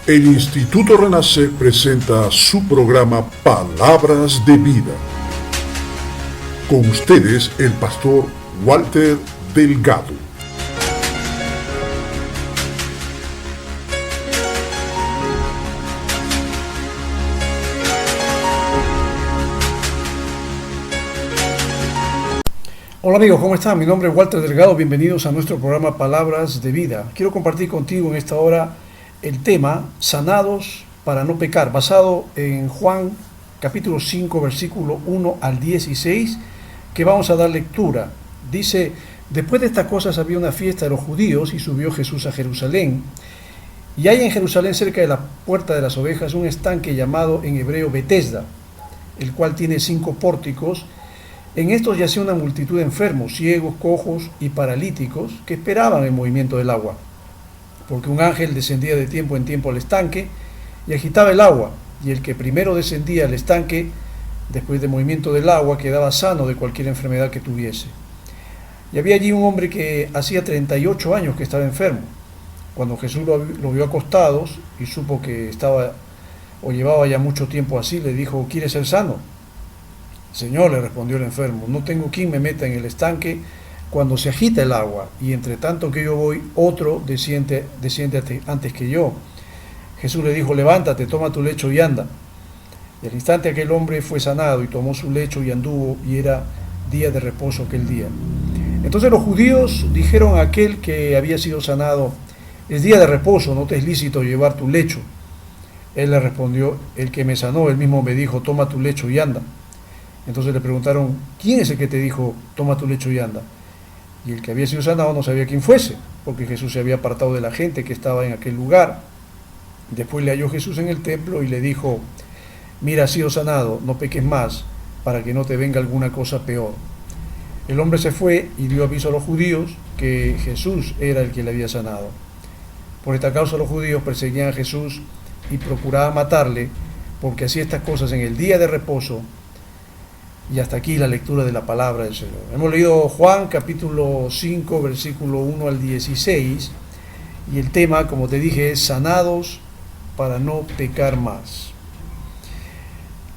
El Instituto Renacer presenta su programa Palabras de Vida. Con ustedes, el pastor Walter Delgado. Hola amigos, ¿cómo están? Mi nombre es Walter Delgado, bienvenidos a nuestro programa Palabras de Vida. Quiero compartir contigo en esta hora el tema Sanados para no pecar, basado en Juan capítulo 5, versículo 1 al 16, que vamos a dar lectura. Dice: después de estas cosas había una fiesta de los judíos y subió Jesús a Jerusalén. Y hay en Jerusalén, cerca de la puerta de las ovejas, un estanque llamado en hebreo Betesda, el cual tiene 5 pórticos. En estos yacía una multitud de enfermos, ciegos, cojos y paralíticos que esperaban el movimiento del agua, porque un ángel descendía de tiempo en tiempo al estanque y agitaba el agua, y el que primero descendía al estanque, después del movimiento del agua, quedaba sano de cualquier enfermedad que tuviese. Y había allí un hombre que hacía 38 años que estaba enfermo. Cuando Jesús lo vio acostados y supo que estaba o llevaba ya mucho tiempo así, le dijo: ¿quieres ser sano? Señor, le respondió el enfermo, no tengo quien me meta en el estanque cuando se agita el agua, y entre tanto que yo voy, otro desciende antes que yo. Jesús le dijo: levántate, toma tu lecho y anda. Y al instante aquel hombre fue sanado y tomó su lecho y anduvo, y era día de reposo aquel día. Entonces los judíos dijeron a aquel que había sido sanado: es día de reposo, no te es lícito llevar tu lecho. Él le respondió: el que me sanó, él mismo me dijo: toma tu lecho y anda. Entonces le preguntaron: ¿quién es el que te dijo toma tu lecho y anda? Y el que había sido sanado no sabía quién fuese, porque Jesús se había apartado de la gente que estaba en aquel lugar. Después le halló Jesús en el templo y le dijo: mira, has sido sanado, no peques más, para que no te venga alguna cosa peor. El hombre se fue y dio aviso a los judíos que Jesús era el que le había sanado. Por esta causa los judíos perseguían a Jesús y procuraban matarle, porque hacía estas cosas en el día de reposo. Y hasta aquí la lectura de la palabra del Señor. Hemos leído Juan capítulo 5, versículo 1 al 16, y el tema, como te dije, es sanados para no pecar más.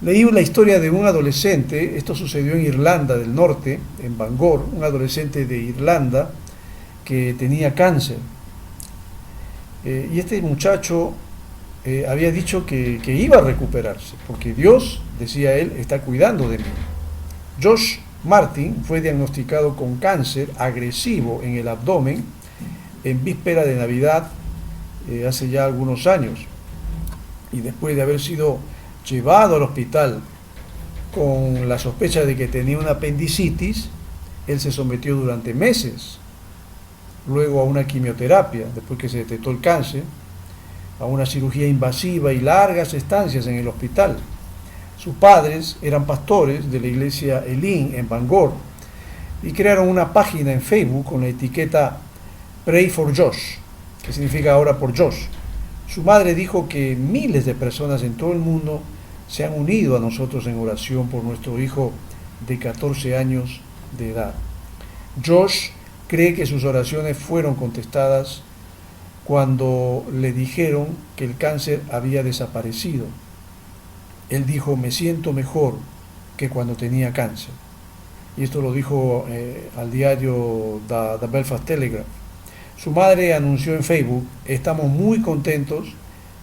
Leí la historia de un adolescente. Esto sucedió en Irlanda del Norte, en Bangor, un adolescente de Irlanda que tenía cáncer. Y este muchacho había dicho que iba a recuperarse, porque Dios, decía él, está cuidando de mí. Josh Martin fue diagnosticado con cáncer agresivo en el abdomen en víspera de Navidad, hace ya algunos años. Y después de haber sido llevado al hospital con la sospecha de que tenía una apendicitis, él se sometió durante meses, luego a una quimioterapia, después que se detectó el cáncer, a una cirugía invasiva y largas estancias en el hospital. Sus padres eran pastores de la iglesia Elim en Bangor y crearon una página en Facebook con la etiqueta Pray for Josh, que significa ahora por Josh. Su madre dijo que miles de personas en todo el mundo se han unido a nosotros en oración por nuestro hijo de 14 años de edad. Josh cree que sus oraciones fueron contestadas cuando le dijeron que el cáncer había desaparecido. Él dijo: me siento mejor que cuando tenía cáncer. Y esto lo dijo al diario The Belfast Telegraph. Su madre anunció en Facebook: estamos muy contentos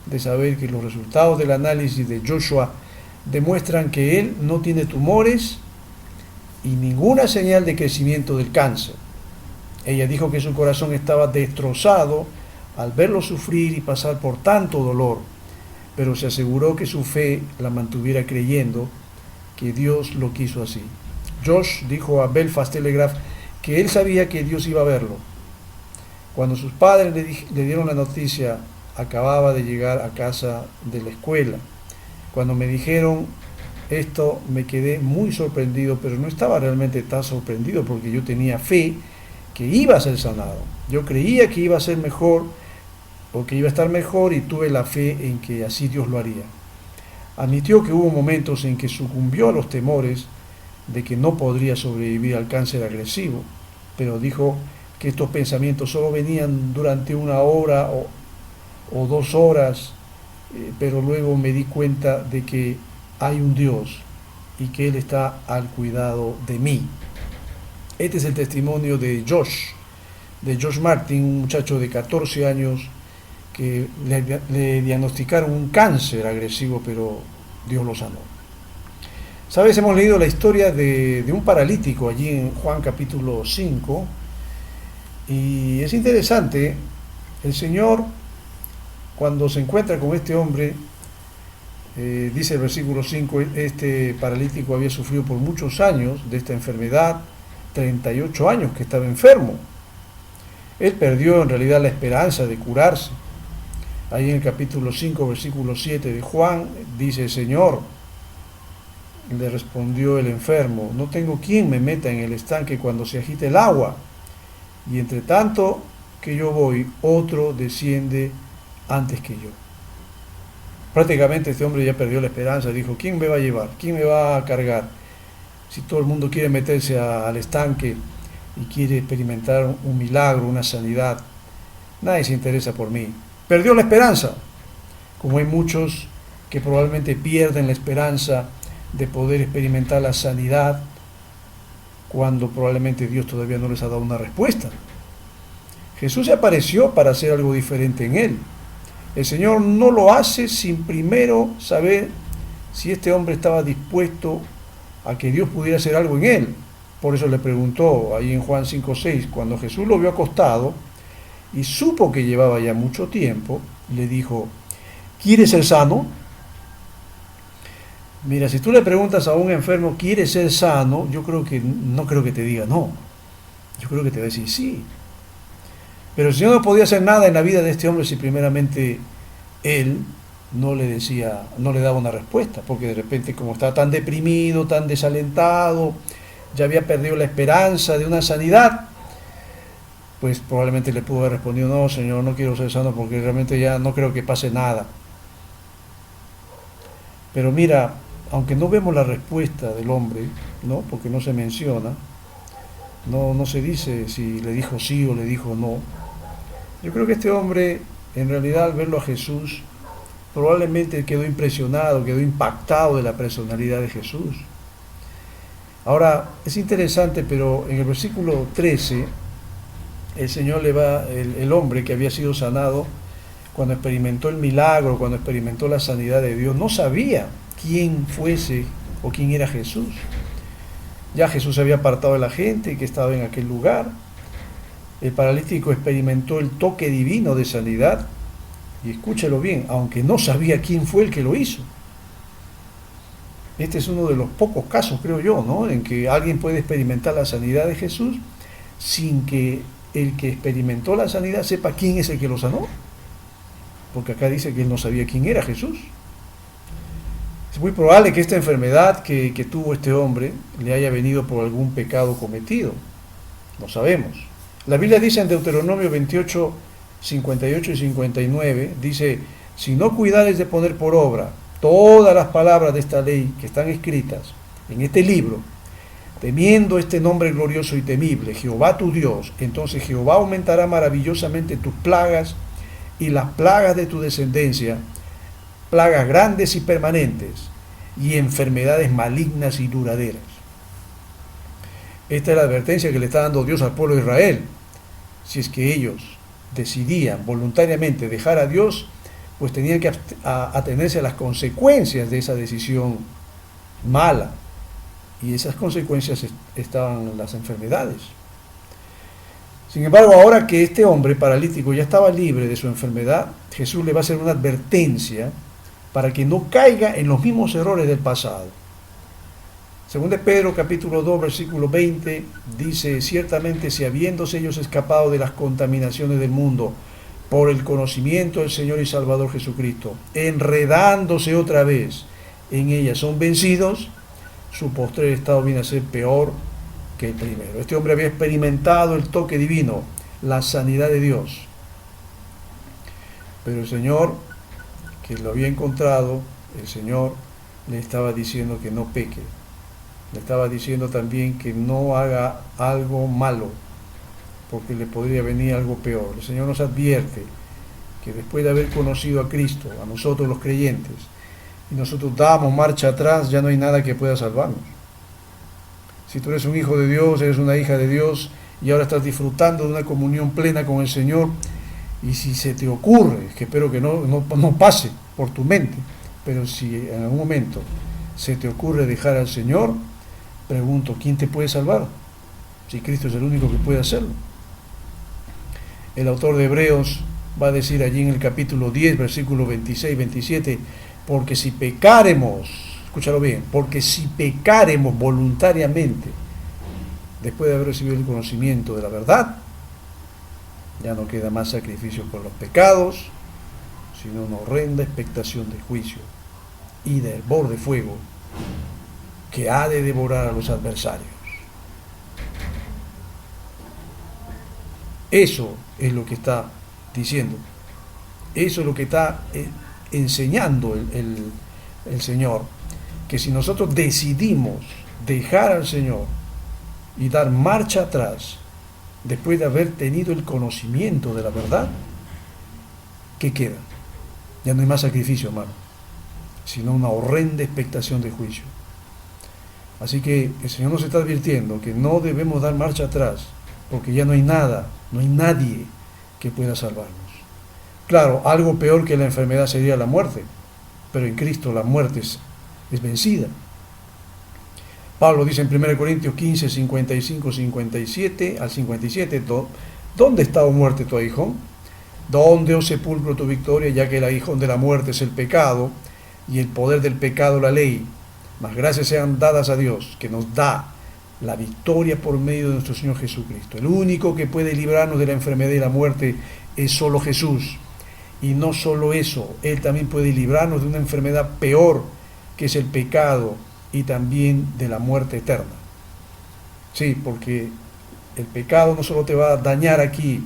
de saber que los resultados del análisis de Joshua demuestran que él no tiene tumores y ninguna señal de crecimiento del cáncer. Ella dijo que su corazón estaba destrozado al verlo sufrir y pasar por tanto dolor, pero se aseguró que su fe la mantuviera creyendo que Dios lo quiso así. Josh dijo a Belfast Telegraph que él sabía que Dios iba a verlo. Cuando sus padres le dieron la noticia, acababa de llegar a casa de la escuela. Cuando me dijeron esto, me quedé muy sorprendido, pero no estaba realmente tan sorprendido porque yo tenía fe que iba a ser sanado. Yo creía que iba a ser mejor, o que iba a estar mejor, y tuve la fe en que así Dios lo haría. Admitió que hubo momentos en que sucumbió a los temores de que no podría sobrevivir al cáncer agresivo, pero dijo que estos pensamientos solo venían durante una hora o 2 horas pero luego me di cuenta de que hay un Dios y que Él está al cuidado de mí. Este es el testimonio de Josh Martin, un muchacho de 14 años que le diagnosticaron un cáncer agresivo, pero Dios lo sanó. Sabes, hemos leído la historia de un paralítico allí en Juan capítulo 5, y es interesante. El Señor, cuando se encuentra con este hombre, dice el versículo 5, este paralítico había sufrido por muchos años de esta enfermedad, 38 años que estaba enfermo. Él perdió en realidad la esperanza de curarse. Ahí en el capítulo 5, versículo 7 de Juan, dice: Señor, le respondió el enfermo, no tengo quien me meta en el estanque cuando se agite el agua, y entre tanto que yo voy, otro desciende antes que yo. Prácticamente este hombre ya perdió la esperanza, dijo: ¿quién me va a llevar? ¿Quién me va a cargar? Si todo el mundo quiere meterse al estanque y quiere experimentar un milagro, una sanidad, nadie se interesa por mí. Perdió la esperanza, como hay muchos que probablemente pierden la esperanza de poder experimentar la sanidad cuando probablemente Dios todavía no les ha dado una respuesta. Jesús se apareció para hacer algo diferente en él. El Señor no lo hace sin primero saber si este hombre estaba dispuesto a que Dios pudiera hacer algo en él. Por eso le preguntó ahí en Juan 5:6, cuando Jesús lo vio acostado y supo que llevaba ya mucho tiempo, le dijo: ¿quieres ser sano? Mira, si tú le preguntas a un enfermo: ¿quieres ser sano? No creo que te diga no. Yo creo que te va a decir sí. Pero el Señor no podía hacer nada en la vida de este hombre si primeramente Él no le daba una respuesta, porque de repente, como estaba tan deprimido, tan desalentado, ya había perdido la esperanza de una sanidad, pues probablemente le pudo haber respondido: no, Señor, no quiero ser sano porque realmente ya no creo que pase nada. Pero mira, aunque no vemos la respuesta del hombre, ¿no? Porque no se menciona, no se dice si le dijo sí o le dijo no. Yo creo que este hombre, en realidad, al verlo a Jesús, probablemente quedó impresionado, quedó impactado de la personalidad de Jesús. Ahora, es interesante, pero en el versículo 13, el hombre que había sido sanado, cuando experimentó el milagro, cuando experimentó la sanidad de Dios, no sabía quién fuese o quién era Jesús. Ya Jesús se había apartado de la gente que estaba en aquel lugar. El paralítico experimentó el toque divino de sanidad, y escúchalo bien, aunque no sabía quién fue el que lo hizo. Este es uno de los pocos casos, creo yo, ¿no?, en que alguien puede experimentar la sanidad de Jesús sin que el que experimentó la sanidad sepa quién es el que lo sanó, porque acá dice que él no sabía quién era Jesús. Es muy probable que esta enfermedad que tuvo este hombre le haya venido por algún pecado cometido, no sabemos. La Biblia dice en Deuteronomio 28, 58 y 59, dice: si no cuidares de poner por obra todas las palabras de esta ley que están escritas en este libro, temiendo este nombre glorioso y temible, Jehová tu Dios, entonces Jehová aumentará maravillosamente tus plagas y las plagas de tu descendencia, plagas grandes y permanentes, y enfermedades malignas y duraderas. Esta es la advertencia que le está dando Dios al pueblo de Israel. Si es que ellos decidían voluntariamente dejar a Dios, pues tenían que atenerse a las consecuencias de esa decisión mala. Y esas consecuencias estaban las enfermedades. Sin embargo, ahora que este hombre paralítico ya estaba libre de su enfermedad, Jesús le va a hacer una advertencia para que no caiga en los mismos errores del pasado. Según de Pedro capítulo 2 versículo 20 dice: ciertamente si habiéndose ellos escapado de las contaminaciones del mundo por el conocimiento del Señor y Salvador Jesucristo, enredándose otra vez en ellas, son vencidos, su postrer estado viene a ser peor que el primero. Este hombre había experimentado el toque divino, la sanidad de Dios, pero el Señor, que lo había encontrado, el Señor le estaba diciendo que no peque. Le estaba diciendo también que no haga algo malo, porque le podría venir algo peor. El Señor nos advierte que después de haber conocido a Cristo, a nosotros los creyentes, y nosotros damos marcha atrás, ya no hay nada que pueda salvarnos. Si tú eres un hijo de Dios, eres una hija de Dios, y ahora estás disfrutando de una comunión plena con el Señor, y si se te ocurre, que espero que no pase por tu mente, pero si en algún momento se te ocurre dejar al Señor, pregunto, ¿quién te puede salvar? Si Cristo es el único que puede hacerlo. El autor de Hebreos va a decir allí en el capítulo 10, versículos 26 y 27, porque si pecáremos, escúchalo bien, porque si pecáremos voluntariamente, después de haber recibido el conocimiento de la verdad, ya no queda más sacrificio por los pecados, sino una horrenda expectación de juicio y del hervor de fuego que ha de devorar a los adversarios. Eso es lo que está diciendo, eso es lo que está enseñando el Señor, que si nosotros decidimos dejar al Señor y dar marcha atrás, después de haber tenido el conocimiento de la verdad, ¿qué queda? Ya no hay más sacrificio, hermano, sino una horrenda expectación de juicio. Así que el Señor nos está advirtiendo que no debemos dar marcha atrás, porque ya no hay nada, no hay nadie que pueda salvarnos. Claro, algo peor que la enfermedad sería la muerte, pero en Cristo la muerte es vencida. Pablo dice en 1 Corintios 15, 55, 57 al 57, ¿dónde está, oh muerte, tu aguijón? ¿Dónde, oh sepulcro, tu victoria? Ya que el aguijón de la muerte es el pecado, y el poder del pecado la ley. Mas gracias sean dadas a Dios, que nos da la victoria por medio de nuestro Señor Jesucristo. El único que puede librarnos de la enfermedad y la muerte es solo Jesús. Y no solo eso, Él también puede librarnos de una enfermedad peor, que es el pecado, y también de la muerte eterna. Sí, porque el pecado no solo te va a dañar aquí,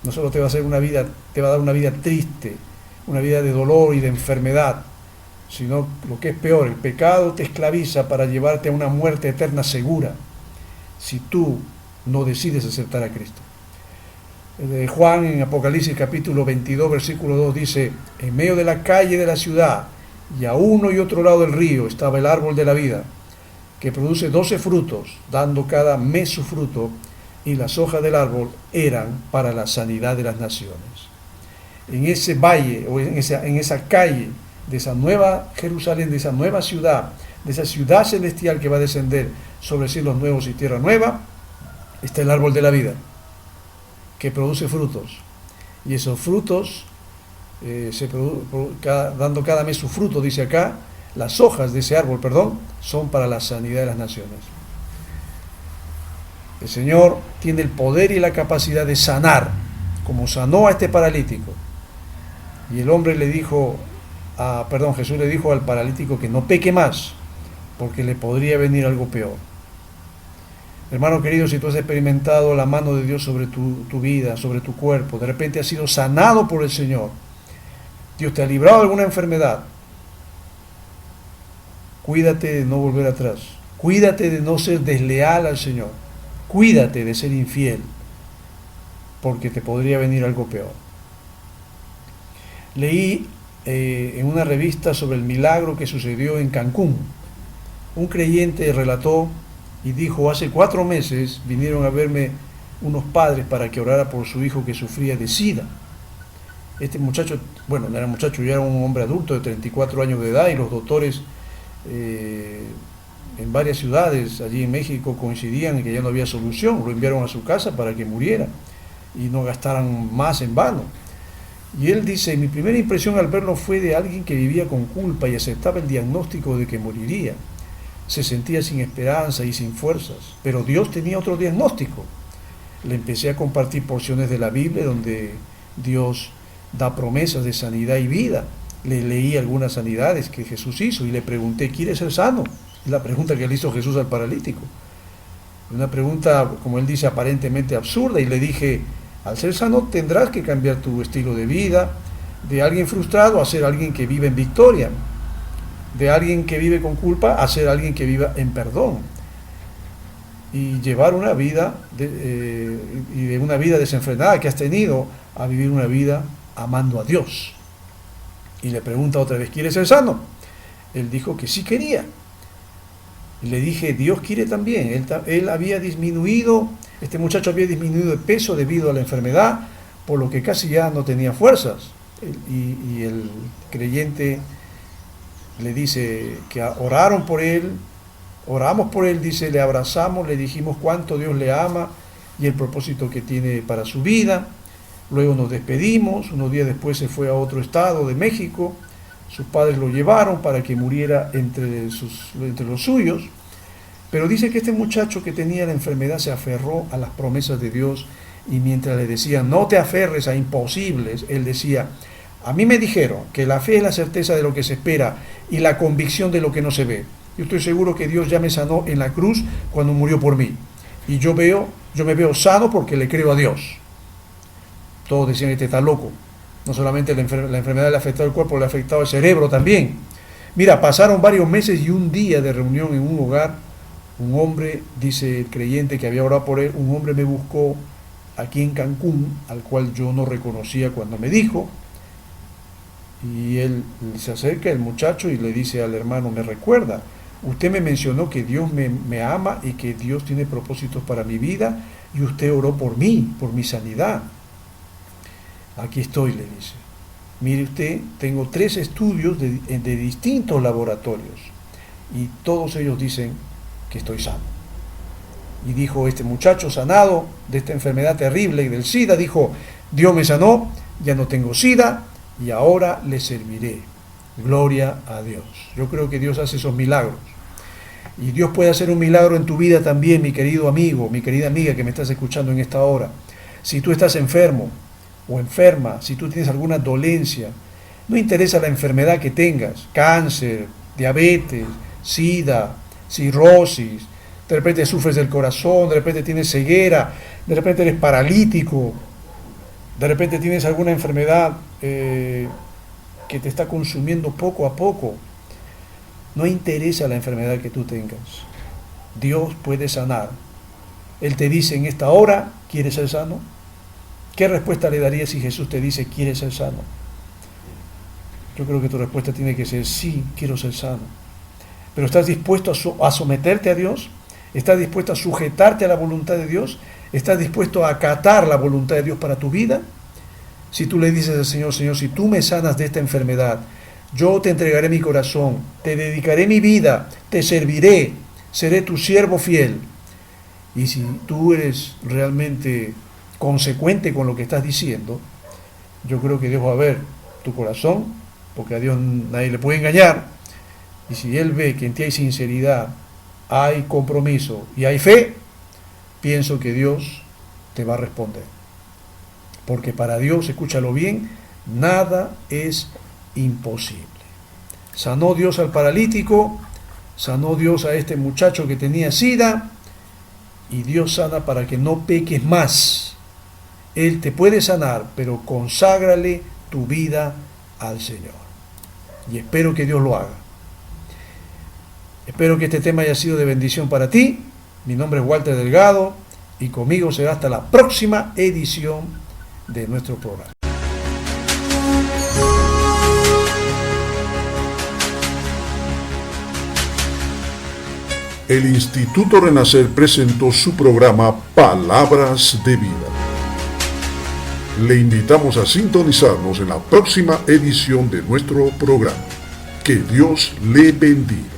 no solo te va a hacer una vida, te va a dar una vida triste, una vida de dolor y de enfermedad, sino lo que es peor, el pecado te esclaviza para llevarte a una muerte eterna segura, si tú no decides aceptar a Cristo. Juan en Apocalipsis capítulo 22 versículo 2 dice, en medio de la calle de la ciudad y a uno y otro lado del río estaba el árbol de la vida, que produce 12 frutos, dando cada mes su fruto, y las hojas del árbol eran para la sanidad de las naciones. En ese valle, o en esa calle de esa nueva Jerusalén, de esa nueva ciudad, de esa ciudad celestial que va a descender sobre cielos nuevos y tierra nueva, está el árbol de la vida, que produce frutos. Y esos frutos, dando cada mes su fruto, dice acá, las hojas de ese árbol, son para la sanidad de las naciones. El Señor tiene el poder y la capacidad de sanar, como sanó a este paralítico. Y el hombre le dijo, Jesús le dijo al paralítico que no peque más, porque le podría venir algo peor. Hermano querido, si tú has experimentado la mano de Dios sobre tu vida, sobre tu cuerpo, de repente has sido sanado por el Señor, Dios te ha librado de alguna enfermedad, cuídate de no volver atrás, cuídate de no ser desleal al Señor, cuídate de ser infiel, porque te podría venir algo peor. Leí en una revista sobre el milagro que sucedió en Cancún. Un creyente relató y dijo, hace 4 meses vinieron a verme unos padres para que orara por su hijo que sufría de SIDA. Este muchacho, bueno, no era muchacho, ya era un hombre adulto de 34 años de edad, y los doctores en varias ciudades allí en México coincidían en que ya no había solución. Lo enviaron a su casa para que muriera y no gastaran más en vano. Y él dice, mi primera impresión al verlo fue de alguien que vivía con culpa y aceptaba el diagnóstico de que moriría. Se sentía sin esperanza y sin fuerzas, pero Dios tenía otro diagnóstico. Le empecé a compartir porciones de la Biblia donde Dios da promesas de sanidad y vida. Le leí algunas sanidades que Jesús hizo y le pregunté, ¿quieres ser sano? Es la pregunta que le hizo Jesús al paralítico. Una pregunta, como él dice, aparentemente absurda, y le dije, al ser sano tendrás que cambiar tu estilo de vida, de alguien frustrado a ser alguien que vive en victoria, de alguien que vive con culpa a ser alguien que viva en perdón, y llevar una vida de una vida desenfrenada que has tenido a vivir una vida amando a Dios. Y le pregunta otra vez, ¿quieres ser sano? Él dijo que sí quería. Y le dije, Dios quiere también. Él había disminuido, este muchacho había disminuido de peso debido a la enfermedad, por lo que casi ya no tenía fuerzas. Y el creyente le dice que oraron por él, oramos por él, dice, le abrazamos, le dijimos cuánto Dios le ama y el propósito que tiene para su vida. Luego nos despedimos, unos días después se fue a otro estado de México, sus padres lo llevaron para que muriera entre los suyos, pero dice que este muchacho que tenía la enfermedad se aferró a las promesas de Dios y mientras le decían, no te aferres a imposibles, él decía, a mí me dijeron que la fe es la certeza de lo que se espera y la convicción de lo que no se ve. Yo estoy seguro que Dios ya me sanó en la cruz cuando murió por mí. Y yo me veo sano porque le creo a Dios. Todos decían, este está loco. No solamente la enfermedad le ha afectado el cuerpo, le ha afectado el cerebro también. Mira, pasaron varios meses y un día de reunión en un hogar, un hombre, dice el creyente que había orado por él, un hombre me buscó aquí en Cancún, al cual yo no reconocía cuando me dijo, y él se acerca, el muchacho, y le dice al hermano, me recuerda, usted me mencionó que Dios me ama y que Dios tiene propósitos para mi vida, y usted oró por mí, por mi sanidad. Aquí estoy, le dice. Mire usted, tengo 3 estudios de distintos laboratorios, y todos ellos dicen que estoy sano. Y dijo este muchacho sanado de esta enfermedad terrible y del SIDA, dijo, Dios me sanó, ya no tengo SIDA, y ahora le serviré. Gloria a Dios. Yo creo que Dios hace esos milagros. Y Dios puede hacer un milagro en tu vida también, mi querido amigo, mi querida amiga que me estás escuchando en esta hora. Si tú estás enfermo o enferma, si tú tienes alguna dolencia, no interesa la enfermedad que tengas, cáncer, diabetes, SIDA, cirrosis, de repente sufres del corazón, de repente tienes ceguera, de repente eres paralítico, de repente tienes alguna enfermedad que te está consumiendo poco a poco. No interesa la enfermedad que tú tengas. Dios puede sanar. Él te dice en esta hora, ¿quieres ser sano? ¿Qué respuesta le darías si Jesús te dice, ¿quieres ser sano? Yo creo que tu respuesta tiene que ser, sí, quiero ser sano. Pero ¿estás dispuesto a someterte a Dios? ¿Estás dispuesto a sujetarte a la voluntad de Dios? ¿Estás dispuesto a acatar la voluntad de Dios para tu vida? Si tú le dices al Señor, Señor, si tú me sanas de esta enfermedad, yo te entregaré mi corazón, te dedicaré mi vida, te serviré, seré tu siervo fiel. Y si tú eres realmente consecuente con lo que estás diciendo, yo creo que Dios va a ver tu corazón, porque a Dios nadie le puede engañar. Y si Él ve que en ti hay sinceridad, hay compromiso y hay fe, pienso que Dios te va a responder. Porque para Dios, escúchalo bien, nada es imposible. Sanó Dios al paralítico, sanó Dios a este muchacho que tenía SIDA, y Dios sana para que no peques más. Él te puede sanar, pero conságrale tu vida al Señor. Y espero que Dios lo haga. Espero que este tema haya sido de bendición para ti. Mi nombre es Walter Delgado y conmigo será hasta la próxima edición de nuestro programa. El Instituto Renacer presentó su programa Palabras de Vida. Le invitamos a sintonizarnos en la próxima edición de nuestro programa. Que Dios le bendiga.